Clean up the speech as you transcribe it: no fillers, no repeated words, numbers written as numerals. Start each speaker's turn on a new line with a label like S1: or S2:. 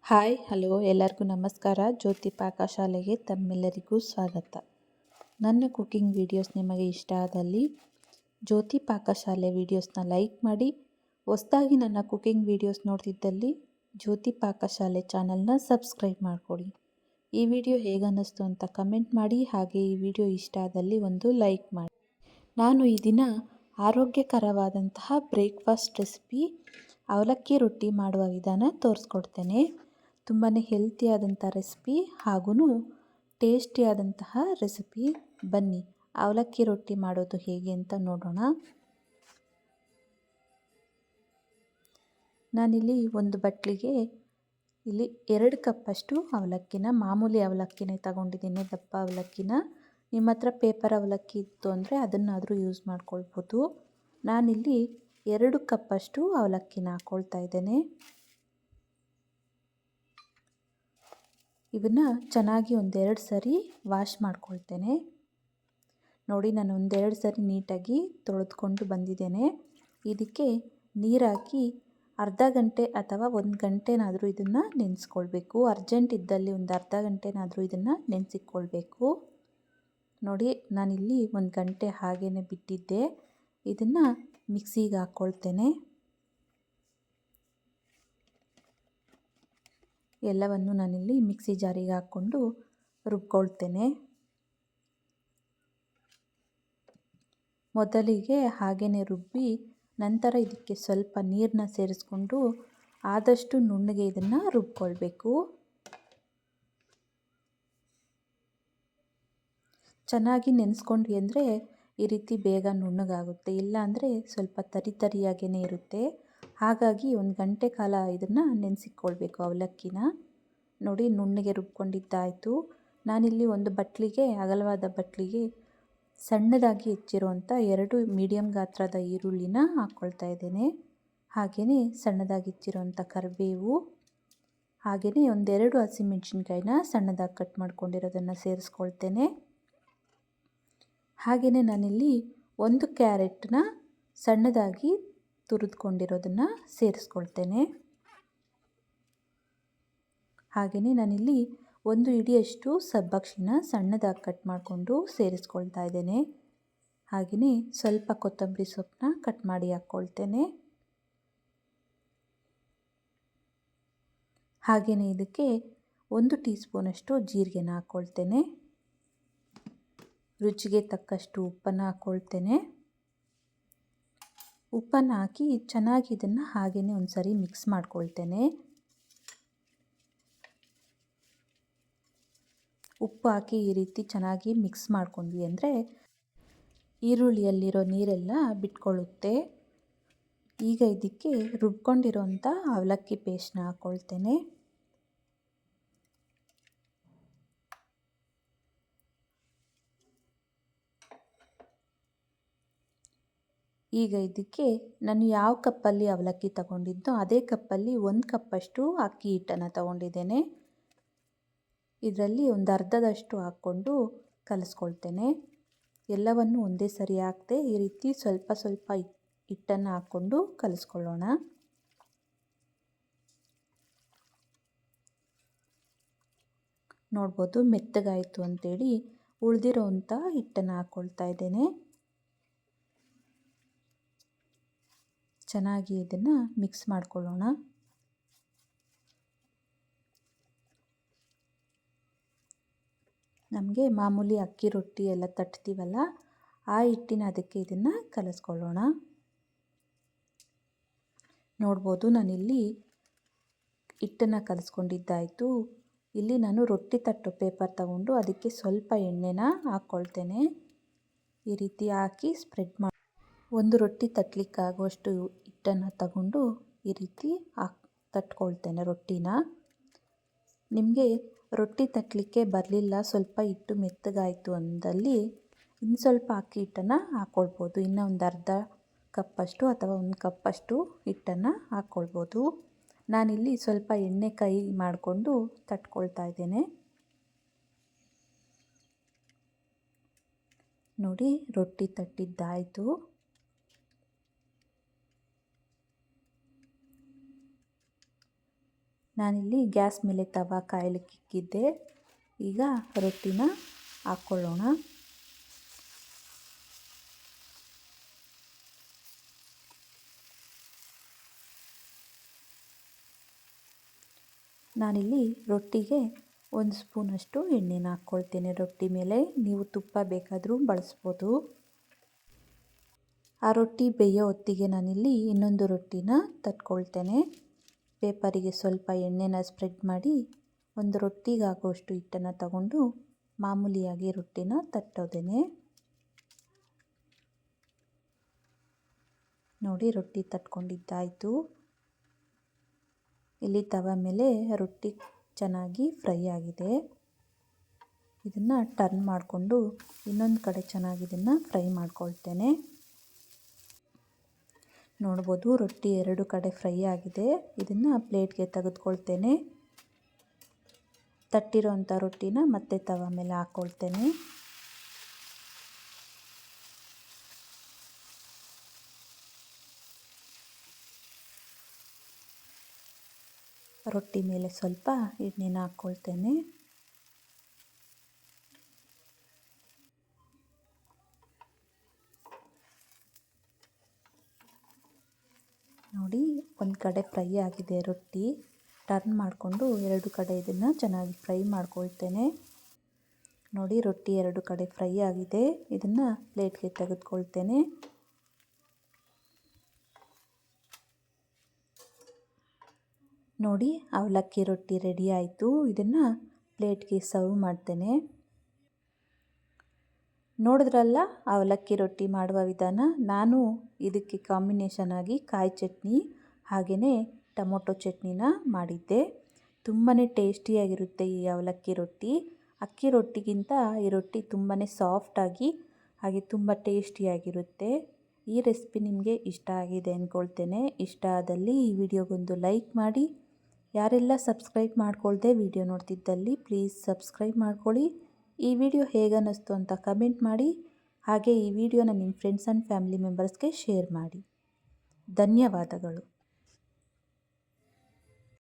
S1: Hi hello ಎಲ್ಲರಿಗೂ ನಮಸ್ಕಾರ. ಜ್ಯೋತಿ ಪಾಕಶಾಲೆಗೆ ತಮ್ಮೆಲ್ಲರಿಗೂ ಸ್ವಾಗತ. ನನ್ನ ಕುಕಿಂಗ್ ವಿಡಿಯೋಸ್ ನಿಮಗೆ ಇಷ್ಟ ಆದಲ್ಲಿ ಜ್ಯೋತಿ ಪಾಕಶಾಲೆ ವಿಡಿಯೋಸ್ನ ಲೈಕ್ ಮಾಡಿ. ಹೊಸದಾಗಿ ನನ್ನ ಕುಕಿಂಗ್ ವಿಡಿಯೋಸ್ ನೋಡ್ತಿದ್ದಲ್ಲಿ ಜ್ಯೋತಿ ಪಾಕಶಾಲೆ ಚಾನಲ್ನ ಸಬ್ಸ್ಕ್ರೈಬ್ ಮಾಡಿಕೊಡಿ. ಈ ವಿಡಿಯೋ ಹೇಗನ್ನಿಸ್ತು ಅಂತ ಕಮೆಂಟ್ ಮಾಡಿ. ಹಾಗೆ ಈ ವಿಡಿಯೋ ಇಷ್ಟ ಆದಲ್ಲಿ ಒಂದು ಲೈಕ್ ಮಾಡಿ. ನಾನು ಈ ದಿನ ಆರೋಗ್ಯಕರವಾದಂತಹ ಬ್ರೇಕ್ಫಾಸ್ಟ್ ರೆಸಿಪಿ ಅವಲಕ್ಕಿ ರೊಟ್ಟಿ ಮಾಡುವ ವಿಧಾನ ತೋರಿಸ್ಕೊಡ್ತೇನೆ. ತುಂಬಾ ಹೆಲ್ತಿಯಾದಂಥ ರೆಸಿಪಿ ಹಾಗೂ ಟೇಸ್ಟಿಯಾದಂತಹ ರೆಸಿಪಿ. ಬನ್ನಿ ಅವಲಕ್ಕಿ ರೊಟ್ಟಿ ಮಾಡೋದು ಹೇಗೆ ಅಂತ ನೋಡೋಣ. ನಾನಿಲ್ಲಿ ಒಂದು ಬಟ್ಲಿಗೆ 2 ಕಪ್ಪಷ್ಟು ಅವಲಕ್ಕಿನ, ಮಾಮೂಲಿ ಅವಲಕ್ಕಿನೇ ತಗೊಂಡಿದ್ದೀನಿ, ದಪ್ಪ ಅವಲಕ್ಕಿನ. ನಿಮ್ಮ ಹತ್ರ ಪೇಪರ್ ಅವಲಕ್ಕಿ ಇತ್ತು ಅಂದರೆ ಅದನ್ನಾದರೂ ಯೂಸ್ ಮಾಡ್ಕೊಳ್ಬೋದು. ನಾನಿಲ್ಲಿ 2 ಕಪ್ಪಷ್ಟು ಅವಲಕ್ಕಿನ ಹಾಕ್ಕೊಳ್ತಾ ಇದ್ದೇನೆ. ಇವನ್ನ ಚೆನ್ನಾಗಿ ಒಂದೆರಡು ಸರಿ ವಾಶ್ ಮಾಡ್ಕೊಳ್ತೇನೆ. ನೋಡಿ, ನಾನು ಒಂದೆರಡು ಸರಿ ನೀಟಾಗಿ ತೊಳೆದುಕೊಂಡು ಬಂದಿದ್ದೇನೆ. ಇದಕ್ಕೆ ನೀರಾಕಿ ಅರ್ಧ ಗಂಟೆ ಅಥವಾ 1 ಗಂಟೆನಾದರೂ ಇದನ್ನು ನೆನೆಸ್ಕೊಳ್ಬೇಕು. ಅರ್ಜೆಂಟ್ ಇದ್ದಲ್ಲಿ ಒಂದು ಅರ್ಧ ಗಂಟೆನಾದರೂ ಇದನ್ನು ನೆನೆಸಿಕೊಳ್ಬೇಕು. ನೋಡಿ, ನಾನಿಲ್ಲಿ 1 ಗಂಟೆ ಹಾಗೇ ಬಿಟ್ಟಿದ್ದೆ. ಇದನ್ನು ಮಿಕ್ಸಿಗೆ ಹಾಕ್ಕೊಳ್ತೇನೆ. ಎಲ್ಲವನ್ನು ನಾನಿಲ್ಲಿ ಮಿಕ್ಸಿ ಜಾರಿಗೆ ಹಾಕ್ಕೊಂಡು ರುಬ್ಕೊಳ್ತೇನೆ. ಮೊದಲಿಗೆ ಹಾಗೆಯೇ ರುಬ್ಬಿ ನಂತರ ಇದಕ್ಕೆ ಸ್ವಲ್ಪ ನೀರನ್ನ ಸೇರಿಸ್ಕೊಂಡು ಆದಷ್ಟು ನುಣ್ಣಗೆ ಇದನ್ನು ರುಬ್ಕೊಳ್ಬೇಕು. ಚೆನ್ನಾಗಿ ನೆನೆಸ್ಕೊಂಡ್ವಿ ಅಂದರೆ ಈ ರೀತಿ ಬೇಗ ನುಣ್ಣಗಾಗುತ್ತೆ. ಇಲ್ಲ ಅಂದರೆ ಸ್ವಲ್ಪ ತರಿಯಾಗೇ ಇರುತ್ತೆ. ಹಾಗಾಗಿ 1 ಗಂಟೆ ಕಾಲ ಇದನ್ನು ನೆನೆಸಿಕೊಳ್ಬೇಕು ಅವಲಕ್ಕಿನ. ನೋಡಿ, ನುಣ್ಣಗೆ ರುಬ್ಕೊಂಡಿದ್ದಾಯಿತು. ನಾನಿಲ್ಲಿ ಒಂದು ಬಟ್ಲಿಗೆ, ಅಗಲವಾದ ಬಟ್ಲಿಗೆ ಸಣ್ಣದಾಗಿ ಹೆಚ್ಚಿರುವಂಥ 2 ಮೀಡಿಯಮ್ ಗಾತ್ರದ ಈರುಳ್ಳಿನ ಹಾಕ್ಕೊಳ್ತಾ ಇದ್ದೇನೆ. ಹಾಗೆಯೇ ಸಣ್ಣದಾಗಿ ಹೆಚ್ಚಿರುವಂಥ ಕರಿಬೇವು, ಹಾಗೆಯೇ 1-2 ಹಸಿಮೆಣಸಿನ್ಕಾಯಿನ ಸಣ್ಣದಾಗಿ ಕಟ್ ಮಾಡ್ಕೊಂಡಿರೋದನ್ನು ಸೇರಿಸ್ಕೊಳ್ತೇನೆ. ಹಾಗೆಯೇ ನಾನಿಲ್ಲಿ 1 ಕ್ಯಾರೆಟ್ನ ಸಣ್ಣದಾಗಿ ತುರಿದುಕೊಂಡಿರೋದನ್ನು ಸೇರಿಸ್ಕೊಳ್ತೇನೆ. ಹಾಗೆಯೇ ನಾನಿಲ್ಲಿ 1 ಹಿಡಿಯಷ್ಟು ಸಬ್ಬಕ್ಷಿನ ಸಣ್ಣದಾಗಿ ಕಟ್ ಮಾಡಿಕೊಂಡು ಸೇರಿಸ್ಕೊಳ್ತಾ ಇದ್ದೇನೆ. ಹಾಗೆಯೇ ಸ್ವಲ್ಪ ಕೊತ್ತಂಬರಿ ಸೊಪ್ಪನ್ನ ಕಟ್ ಮಾಡಿ ಹಾಕ್ಕೊಳ್ತೇನೆ. ಹಾಗೆಯೇ ಇದಕ್ಕೆ 1 ಟೀ ಸ್ಪೂನಷ್ಟು ಜೀರಿಗೆನ ಹಾಕ್ಕೊಳ್ತೇನೆ. ರುಚಿಗೆ ತಕ್ಕಷ್ಟು ಉಪ್ಪನ್ನು ಹಾಕ್ಕೊಳ್ತೇನೆ. ಉಪ್ಪನ್ನು ಹಾಕಿ ಚೆನ್ನಾಗಿ ಇದನ್ನು ಹಾಗೆಯೇ ಒಂದು ಸರಿ ಮಿಕ್ಸ್ ಮಾಡ್ಕೊಳ್ತೇನೆ. ಉಪ್ಪು ಹಾಕಿ ಈ ರೀತಿ ಚೆನ್ನಾಗಿ ಮಿಕ್ಸ್ ಮಾಡ್ಕೊಂಡ್ವಿ ಅಂದರೆ ಈರುಳ್ಳಿಯಲ್ಲಿರೋ ನೀರೆಲ್ಲ ಬಿಟ್ಕೊಳ್ಳುತ್ತೆ. ಈಗ ಇದಕ್ಕೆ ರುಬ್ಕೊಂಡಿರೋಂಥ ಅವಲಕ್ಕಿ ಪೇಸ್ಟ್ನ ಹಾಕ್ಕೊಳ್ತೇನೆ. ಈಗ ಇದಕ್ಕೆ ನಾನು ಯಾವ ಕಪ್ಪಲ್ಲಿ ಅವಲಕ್ಕಿ ತಗೊಂಡಿದ್ದೋ ಅದೇ ಕಪ್ಪಲ್ಲಿ 1 ಕಪ್ಪಷ್ಟು ಅಕ್ಕಿ ಹಿಟ್ಟನ್ನು ತಗೊಂಡಿದ್ದೇನೆ. ಇದರಲ್ಲಿ ಒಂದು ಅರ್ಧದಷ್ಟು ಹಾಕ್ಕೊಂಡು ಕಲಿಸ್ಕೊಳ್ತೇನೆ. ಎಲ್ಲವನ್ನು ಒಂದೇ ಸರಿ ಹಾಕದೆ ಈ ರೀತಿ ಸ್ವಲ್ಪ ಸ್ವಲ್ಪ ಹಿಟ್ಟನ್ನು ಹಾಕ್ಕೊಂಡು ಕಲಿಸ್ಕೊಳ್ಳೋಣ. ನೋಡ್ಬೋದು, ಮೆತ್ತಗಾಯಿತು ಅಂತೇಳಿ ಉಳಿದಿರೋಂಥ ಹಿಟ್ಟನ್ನು ಹಾಕ್ಕೊಳ್ತಾ ಇದ್ದೇನೆ. ಚೆನ್ನಾಗಿ ಇದನ್ನು ಮಿಕ್ಸ್ ಮಾಡ್ಕೊಳ್ಳೋಣ. ನಮಗೆ ಮಾಮೂಲಿ ಅಕ್ಕಿ ರೊಟ್ಟಿ ಎಲ್ಲ ತಟ್ತೀವಲ್ಲ, ಆ ಹಿಟ್ಟಿನ ಅದಕ್ಕೆ ಇದನ್ನು ಕಲಿಸ್ಕೊಳ್ಳೋಣ. ನೋಡ್ಬೋದು, ನಾನಿಲ್ಲಿ ಹಿಟ್ಟನ್ನು ಕಲಿಸ್ಕೊಂಡಿದ್ದಾಯಿತು. ಇಲ್ಲಿ ನಾನು ರೊಟ್ಟಿ ತಟ್ಟೋ ಪೇಪರ್ ತಗೊಂಡು ಅದಕ್ಕೆ ಸ್ವಲ್ಪ ಎಣ್ಣೆನ ಹಾಕ್ಕೊಳ್ತೇನೆ. ಈ ರೀತಿ ಹಾಕಿ ಸ್ಪ್ರೆಡ್ ಮಾಡಿ 1 ರೊಟ್ಟಿ ತಟ್ಟಲಿಕ್ಕಾಗುವಷ್ಟು ಹಿಟ್ಟನ್ನು ತಗೊಂಡು ಈ ರೀತಿ ತಟ್ಕೊಳ್ತೇನೆ ರೊಟ್ಟಿನ. ನಿಮಗೆ ರೊಟ್ಟಿ ತಟ್ಟಲಿಕ್ಕೆ ಬರಲಿಲ್ಲ, ಸ್ವಲ್ಪ ಹಿಟ್ಟು ಮೆತ್ತಗಾಯಿತು ಅಂದಲ್ಲಿ ಇನ್ನು ಸ್ವಲ್ಪ ಅಕ್ಕಿ ಹಿಟ್ಟನ್ನು ಹಾಕ್ಕೊಳ್ಬೋದು. ಇನ್ನು ಒಂದು ಅರ್ಧ ಕಪ್ಪಷ್ಟು ಅಥವಾ 1 ಕಪ್ಪಷ್ಟು ಹಿಟ್ಟನ್ನು ಹಾಕ್ಕೊಳ್ಬೋದು. ನಾನಿಲ್ಲಿ ಸ್ವಲ್ಪ ಎಣ್ಣೆ ಕೈ ಮಾಡಿಕೊಂಡು ತಟ್ಕೊಳ್ತಾ ಇದ್ದೇನೆ. ನೋಡಿ, ರೊಟ್ಟಿ ತಟ್ಟಿದ್ದಾಯಿತು. ನಾನಿಲ್ಲಿ ಗ್ಯಾಸ್ ಮೇಲೆ ತವ ಕಾಯಲಿಕ್ಕೆ ಇಕ್ಕಿದ್ದೆ. ಈಗ ರೊಟ್ಟಿನ ಹಾಕ್ಕೊಳ್ಳೋಣ. ನಾನಿಲ್ಲಿ ರೊಟ್ಟಿಗೆ 1 ಸ್ಪೂನಷ್ಟು ಎಣ್ಣೆನ ಹಾಕ್ಕೊಳ್ತೇನೆ ರೊಟ್ಟಿ ಮೇಲೆ. ನೀವು ತುಪ್ಪ ಬೇಕಾದರೂ ಬಳಸ್ಬೋದು. ಆ ರೊಟ್ಟಿ ಬೇಯೋ ಹೊತ್ತಿಗೆ ನಾನಿಲ್ಲಿ ಇನ್ನೊಂದು ರೊಟ್ಟಿನ ತಟ್ಕೊಳ್ತೇನೆ. ಪೇಪರಿಗೆ ಸ್ವಲ್ಪ ಎಣ್ಣೆನ ಸ್ಪ್ರೆಡ್ ಮಾಡಿ ಒಂದು ರೊಟ್ಟಿಗೆ ಆಗುವಷ್ಟು ಹಿಟ್ಟನ್ನು ತಗೊಂಡು ಮಾಮೂಲಿಯಾಗಿ ರೊಟ್ಟಿನ ತಟ್ಟೋದೇನೆ. ನೋಡಿ, ರೊಟ್ಟಿ ತಟ್ಕೊಂಡಿದ್ದಾಯಿತು. ಇಲ್ಲಿ ತವ ಮೇಲೆ ರೊಟ್ಟಿ ಚೆನ್ನಾಗಿ ಫ್ರೈ ಆಗಿದೆ. ಇದನ್ನು ಟರ್ನ್ ಮಾಡಿಕೊಂಡು ಇನ್ನೊಂದು ಕಡೆ ಚೆನ್ನಾಗಿ ಇದನ್ನು ಫ್ರೈ ಮಾಡ್ಕೊಳ್ತೇನೆ. ನೋಡ್ಬೋದು, ರೊಟ್ಟಿ 2 ಕಡೆ ಫ್ರೈ ಆಗಿದೆ. ಇದನ್ನು ಪ್ಲೇಟ್ಗೆ ತೆಗೆದುಕೊಳ್ತೇನೆ. ತಟ್ಟಿರೋಂಥ ರೊಟ್ಟಿನ ಮತ್ತೆ ತವ ಮೇಲೆ ಹಾಕ್ಕೊಳ್ತೇನೆ. ರೊಟ್ಟಿ ಮೇಲೆ ಸ್ವಲ್ಪ ಎಣ್ಣೆನ ಹಾಕ್ಕೊಳ್ತೇನೆ. ನೋಡಿ, ಒಂದು ಕಡೆ ಫ್ರೈ ಆಗಿದೆ ರೊಟ್ಟಿ. ಟರ್ನ್ ಮಾಡಿಕೊಂಡು 2 ಕಡೆ ಇದನ್ನು ಚೆನ್ನಾಗಿ ಫ್ರೈ ಮಾಡ್ಕೊಳ್ತೇನೆ. ನೋಡಿ, ರೊಟ್ಟಿ 2 ಕಡೆ ಫ್ರೈ ಆಗಿದೆ. ಇದನ್ನು ಪ್ಲೇಟ್ಗೆ ತೆಗೆದುಕೊಳ್ತೇನೆ. ನೋಡಿ, ಅವಲಕ್ಕಿ ರೊಟ್ಟಿ ರೆಡಿ ಆಯಿತು. ಇದನ್ನು ಪ್ಲೇಟ್ಗೆ ಸರ್ವ್ ಮಾಡ್ತೇನೆ. ನೋಡಿದ್ರಲ್ಲ ಅವಲಕ್ಕಿ ರೊಟ್ಟಿ ಮಾಡುವ ವಿಧಾನ. ನಾನು ಇದಕ್ಕೆ ಕಾಂಬಿನೇಷನ್ ಆಗಿ ಕಾಯಿ ಚಟ್ನಿ ಹಾಗೆಯೇ ಟೊಮೊಟೊ ಚಟ್ನಿನ ಮಾಡಿದ್ದೆ. ತುಂಬಾ ಟೇಸ್ಟಿಯಾಗಿರುತ್ತೆ ಈ ಅವಲಕ್ಕಿ ರೊಟ್ಟಿ. ಅಕ್ಕಿ ರೊಟ್ಟಿಗಿಂತ ಈ ರೊಟ್ಟಿ ತುಂಬಾ ಸಾಫ್ಟಾಗಿ ಹಾಗೆ ತುಂಬ ಟೇಸ್ಟಿಯಾಗಿರುತ್ತೆ. ಈ ರೆಸಿಪಿ ನಿಮಗೆ ಇಷ್ಟ ಆಗಿದೆ ಅಂದ್ಕೊಳ್ತೇನೆ. ಇಷ್ಟ ಆದಲ್ಲಿ ಈ ವಿಡಿಯೋಗೊಂದು ಲೈಕ್ ಮಾಡಿ. ಯಾರೆಲ್ಲ ಸಬ್ಸ್ಕ್ರೈಬ್ ಮಾಡ್ಕೊಳ್ದೆ ವಿಡಿಯೋ ನೋಡ್ತಿದ್ದಲ್ಲಿ ಪ್ಲೀಸ್ ಸಬ್ಸ್ಕ್ರೈಬ್ ಮಾಡ್ಕೊಳ್ಳಿ. ಈ ವಿಡಿಯೋ ಹೇಗನ್ನಿಸ್ತು ಅಂತ ಕಮೆಂಟ್ ಮಾಡಿ. ಹಾಗೆ ಈ ವಿಡಿಯೋನ ನಿಮ್ಮ ಫ್ರೆಂಡ್ಸ್ ಆ್ಯಂಡ್ ಫ್ಯಾಮಿಲಿ ಮೆಂಬರ್ಸ್ಗೆ ಶೇರ್ ಮಾಡಿ. ಧನ್ಯವಾದಗಳು.